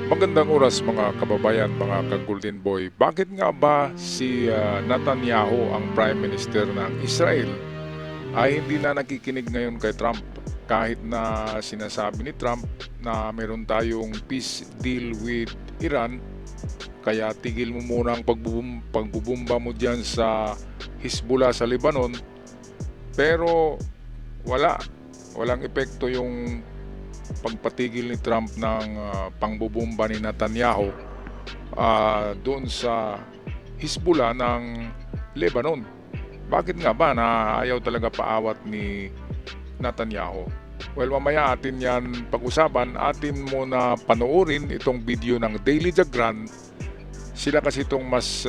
Magandang oras mga kababayan, mga ka-Golden Boy. Bakit nga ba si Netanyahu, ang Prime Minister ng Israel, ay hindi na nakikinig ngayon kay Trump? Kahit na sinasabi ni Trump na meron tayong peace deal with Iran, kaya tigil mo muna ang pagbubumba mo dyan sa Hezbollah sa Lebanon. Pero wala, walang epekto yung pagpatigil ni Trump ng pangbubomba ni Netanyahu doon sa Hezbollah ng Lebanon. Bakit nga ba na ayaw talaga paawat ni Netanyahu? Well, mamaya atin yan pag-usapan. Atin muna panoorin itong video ng Daily Jagran. Sila kasi itong mas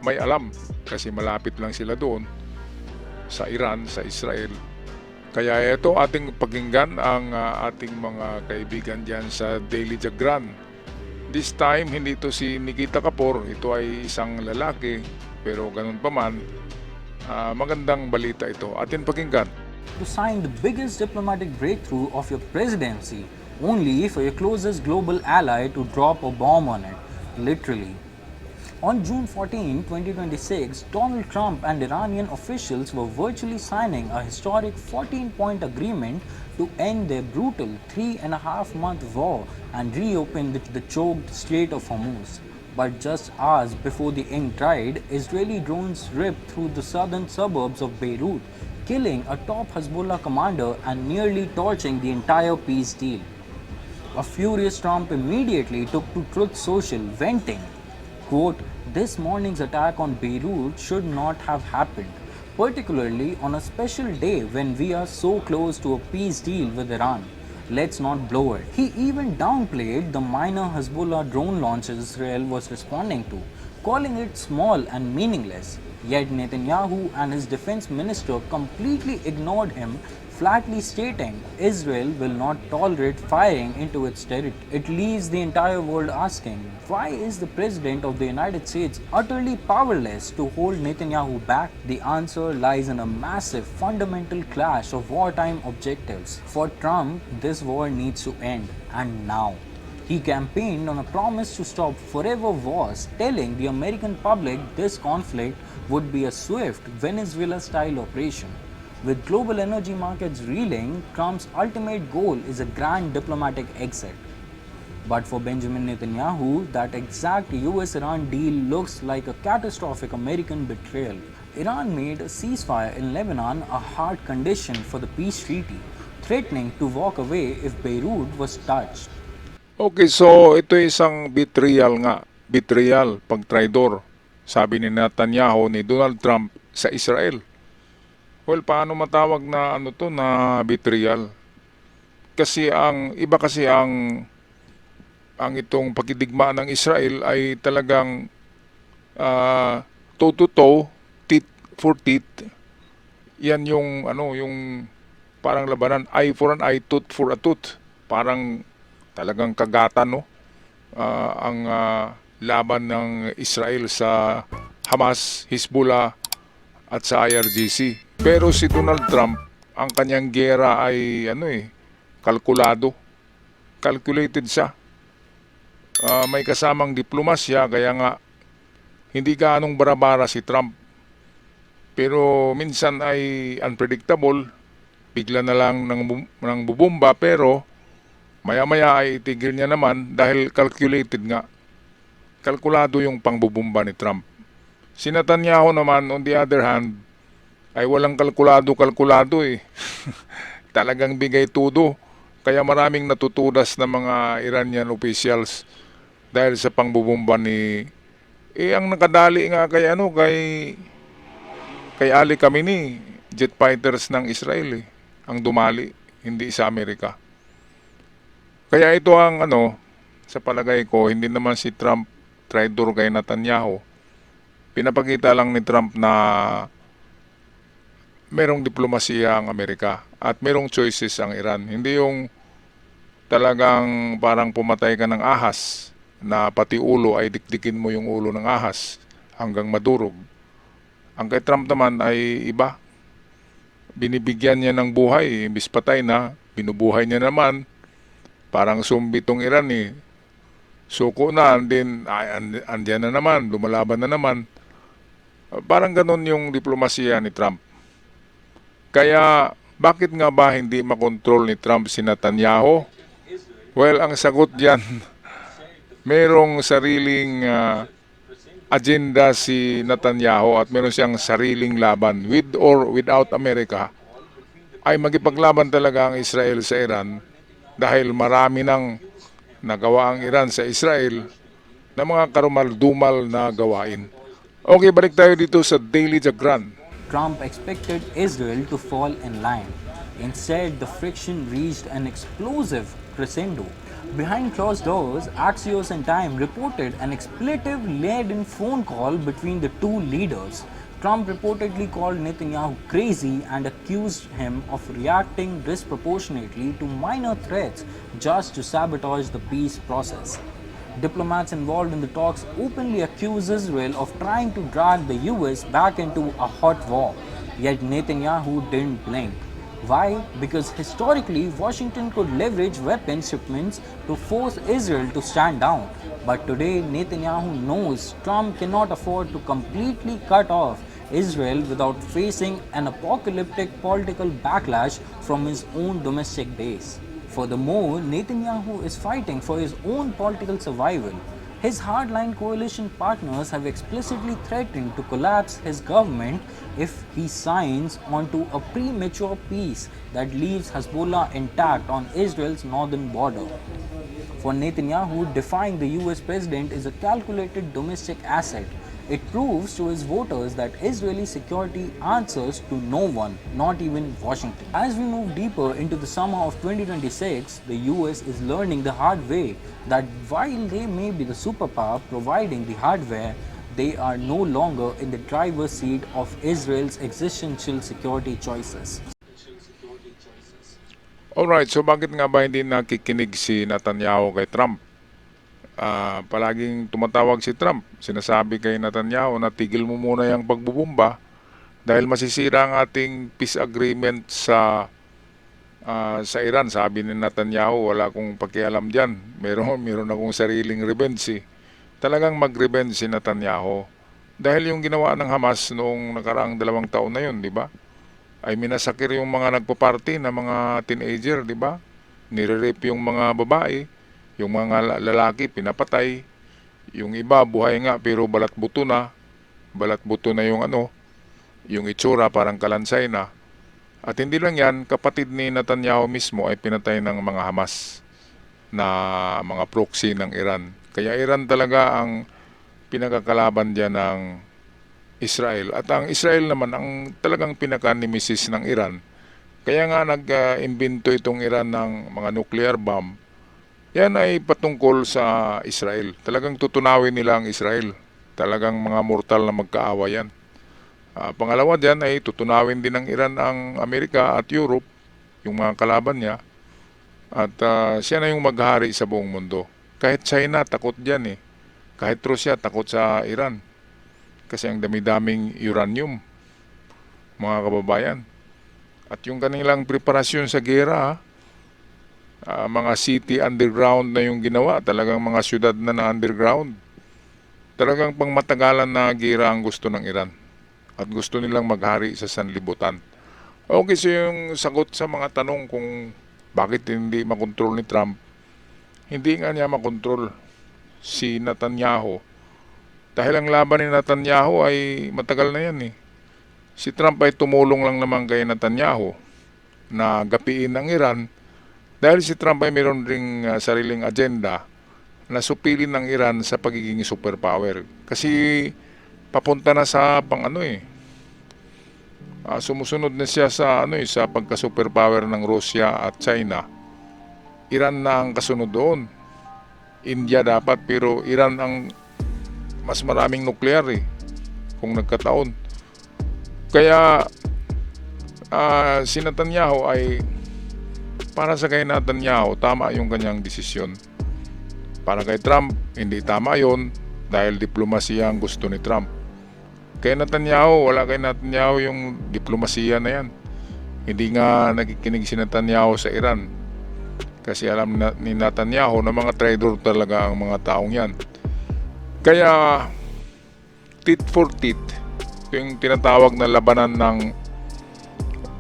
may alam kasi malapit lang sila doon sa Iran, sa Israel. Kaya ito ating pakinggan ang ating mga kaibigan dyan sa Daily Jagran. This time, hindi ito si Nikita Kapor, ito ay isang lalaki, pero ganun pa man, magandang balita ito. Ating pakinggan. To sign the biggest diplomatic breakthrough of your presidency, only for your closest global ally to drop a bomb on it, literally. On June 14, 2026, Donald Trump and Iranian officials were virtually signing a historic 14-point agreement to end their brutal 3.5-month war and reopen the choked Strait of Hormuz. But just hours before the ink dried, Israeli drones ripped through the southern suburbs of Beirut, killing a top Hezbollah commander and nearly torching the entire peace deal. A furious Trump immediately took to Truth Social, venting, quote, "This morning's attack on Beirut should not have happened, particularly on a special day when we are so close to a peace deal with Iran. Let's not blow it." He even downplayed the minor Hezbollah drone launches Israel was responding to, calling it small and meaningless. Yet Netanyahu and his defense minister completely ignored him, flatly stating Israel will not tolerate firing into its territory. It leaves the entire world asking, why is the President of the United States utterly powerless to hold Netanyahu back? The answer lies in a massive fundamental clash of wartime objectives. For Trump, this war needs to end, and now. He campaigned on a promise to stop forever wars, telling the American public this conflict would be a swift Venezuela-style operation. With global energy markets reeling, Trump's ultimate goal is a grand diplomatic exit. But for Benjamin Netanyahu, that exact US-Iran deal looks like a catastrophic American betrayal. Iran made a ceasefire in Lebanon a hard condition for the peace treaty, threatening to walk away if Beirut was touched. Okay, so ito isang betrayal nga. Betrayal, pag-traidor. Sabi ni Netanyahu ni Donald Trump sa Israel. Well, paano matawag na ano to na betrayal? Kasi ang iba kasi ang itong pakidigmaan ng Israel ay talagang toe to toe, teeth for teeth. Yan yung ano, yung parang labanan, eye for an eye, tooth for a tooth. Parang talagang kagatan, no? Ang laban ng Israel sa Hamas, Hezbollah at sa IRGC. Pero si Donald Trump, ang kanyang gera ay kalkulado. Calculated siya. May kasamang diplomasya, kaya nga hindi gaanong barabara si Trump. Pero minsan ay unpredictable. Bigla na lang nang bubomba, pero maya-maya ay itigil niya naman dahil calculated nga. Kalkulado yung pangbubomba ni Trump. Si Netanyahu naman, on the other hand, ay walang kalkulado eh. Talagang bigay tudo. Kaya maraming natutudas na mga Iranian officials dahil sa pangbubomba ni ang nakadali nga kay Ali Khamenei, jet fighters ng Israel ang dumali, hindi sa Amerika. Kaya ito ang sa palagay ko, hindi naman si Trump traitor kay Netanyahu. Pinapakita lang ni Trump na merong diplomasiya ang Amerika at merong choices ang Iran. Hindi yung talagang parang pumatay ka ng ahas na pati ulo ay dikdikin mo yung ulo ng ahas hanggang madurog. Ang kay Trump naman ay iba. Binibigyan niya ng buhay, imbis patay na, binubuhay niya naman. Parang zombie tong Iran eh. suko na, andyan na naman, lumalaban na naman. Parang ganon yung diplomasiya ni Trump. Kaya bakit nga ba hindi makontrol ni Trump si Netanyahu? Well, ang sagot diyan, merong sariling agenda si Netanyahu at meron siyang sariling laban. With or without America, ay magipaglaban talaga ang Israel sa Iran dahil marami nang nagawa ang Iran sa Israel na mga karumal-dumal na gawain. Okay, balik tayo dito sa Daily Jagran. Trump expected Israel to fall in line. Instead, the friction reached an explosive crescendo. Behind closed doors, Axios and Time reported an expletive-laden phone call between the two leaders. Trump reportedly called Netanyahu crazy and accused him of reacting disproportionately to minor threats just to sabotage the peace process. Diplomats involved in the talks openly accuse Israel of trying to drag the US back into a hot war, yet Netanyahu didn't blink. Why? Because historically, Washington could leverage weapons shipments to force Israel to stand down. But today, Netanyahu knows Trump cannot afford to completely cut off Israel without facing an apocalyptic political backlash from his own domestic base. Furthermore, Netanyahu is fighting for his own political survival. His hardline coalition partners have explicitly threatened to collapse his government if he signs onto a premature peace that leaves Hezbollah intact on Israel's northern border. For Netanyahu, defying the US president is a calculated domestic asset. It proves to his voters that Israeli security answers to no one, not even Washington. As we move deeper into the summer of 2026, the US is learning the hard way that while they may be the superpower providing the hardware, they are no longer in the driver's seat of Israel's existential security choices. Alright, so bakit nga ba hindi nakikinig si Netanyahu kay Trump? Palaging tumatawag si Trump. Sinasabi kay Netanyahu na tigil mo muna yung pagbubumba dahil masisira ang ating peace agreement sa Iran. Sabi ni Netanyahu, wala akong pakialam dyan. Meron akong sariling revenge. Talagang mag-revenge si Netanyahu. Dahil yung ginawa ng Hamas noong nakaraang 2 taon na yun, di ba? Ay minasakir yung mga nagpa-party na mga teenager, di ba? Nire-rape yung mga babae. Yung mga lalaki pinapatay, yung iba buhay nga pero balat buto na yung yung itsura parang kalansay na. At hindi lang yan, kapatid ni Netanyahu mismo ay pinatay ng mga Hamas na mga proxy ng Iran. Kaya Iran talaga ang pinakakalaban diyan ng Israel. At ang Israel naman ang talagang pinaka-nemesis ng Iran. Kaya nga nag-imbento itong Iran ng mga nuclear bomb. Yan ay patungkol sa Israel. Talagang tutunawin nila ang Israel. Talagang mga mortal na magkaawa yan. Pangalawa dyan ay tutunawin din ng Iran ang Amerika at Europe, yung mga kalaban niya. At siya na yung maghari sa buong mundo. Kahit China, takot dyan eh. Kahit Russia, takot sa Iran. Kasi ang dami-daming uranium, mga kababayan. At yung kanilang preparasyon sa gera, mga city underground na yung ginawa, talagang mga syudad na underground. Talagang pangmatagalan na gira ang gusto ng Iran at gusto nilang maghari sa sanlibutan. Okay, so yung sagot sa mga tanong kung bakit hindi makontrol ni Trump, hindi nga niya makontrol si Netanyahu dahil ang laban ni Netanyahu ay matagal na yan eh. Si Trump ay tumulong lang naman kay Netanyahu na gapiin ang Iran. Dahil si Trump ay mayroon ring sariling agenda na supilin ng Iran sa pagiging superpower. Kasi papunta na sa sumusunod na siya sa sa pagka-superpower ng Russia at China. Iran na ang kasunod doon. India dapat pero Iran ang mas maraming nuklear kung nagkataon. Kaya si Netanyahu ay para sa kay Netanyahu, tama yung kanyang desisyon. Para kay Trump, hindi tama yon dahil diplomasiya ang gusto ni Trump. Kay Netanyahu, wala kay Netanyahu yung diplomasiya na yan. Hindi nga nakikinig si Netanyahu sa Iran. Kasi alam ni Netanyahu na mga traitor talaga ang mga taong yan. Kaya tit for tit, ito yung tinatawag na labanan ng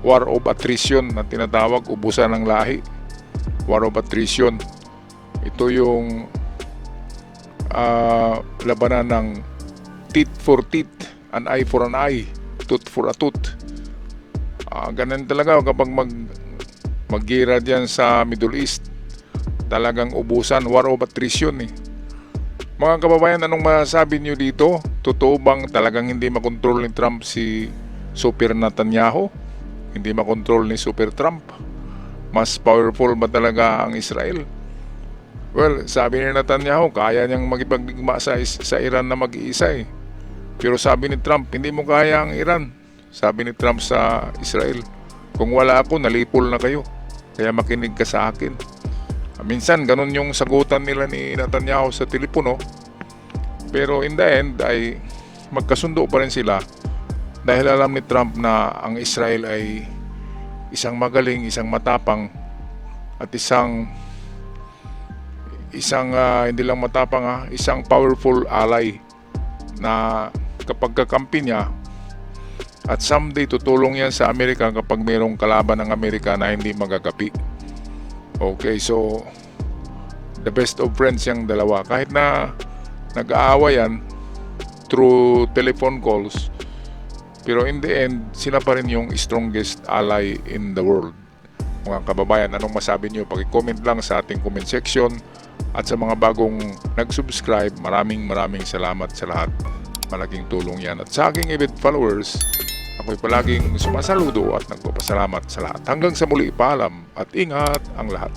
war of attrition na tinatawag ubusan ng lahi. War of attrition. Ito yung labanan ng tit for tit, an eye for an eye, tooth for a tooth. Ganun talaga kapag mag-gira dyan sa Middle East. Talagang ubusan, war of attrition eh. Mga kababayan, anong masasabi nyo dito? Totoo bang talagang hindi makontrol ni Trump si Super Netanyahu? Hindi makontrol ni Super Trump? Mas powerful ba talaga ang Israel? Well, sabi ni Netanyahu, kaya niyang magipagdigma sa Iran na mag-iisa eh. Pero sabi ni Trump, hindi mo kaya ang Iran. Sabi ni Trump sa Israel, kung wala ako, nalipol na kayo. Kaya makinig ka sa akin. Minsan, ganun yung sagutan nila ni Netanyahu sa telepono. Pero in the end, ay magkasundo pa rin sila. Dahil alam ni Trump na ang Israel ay isang magaling, isang matapang, at isang hindi lang matapang isang powerful ally na kapag kakampi niya at someday tutulong yan sa Amerika kapag mayroong kalaban ng Amerika na hindi magagapi. Okay, so the best of friends yung dalawa. Kahit na nag-aawa yan through telephone calls, pero in the end, sila pa rin yung strongest ally in the world. Mga kababayan, anong masabi nyo? Pag-comment lang sa ating comment section. At sa mga bagong nag-subscribe, maraming salamat sa lahat. Malaking tulong yan. At sa aking avid followers, ako'y palaging sumasaludo at nagpapasalamat sa lahat. Hanggang sa muli, paalam at ingat ang lahat.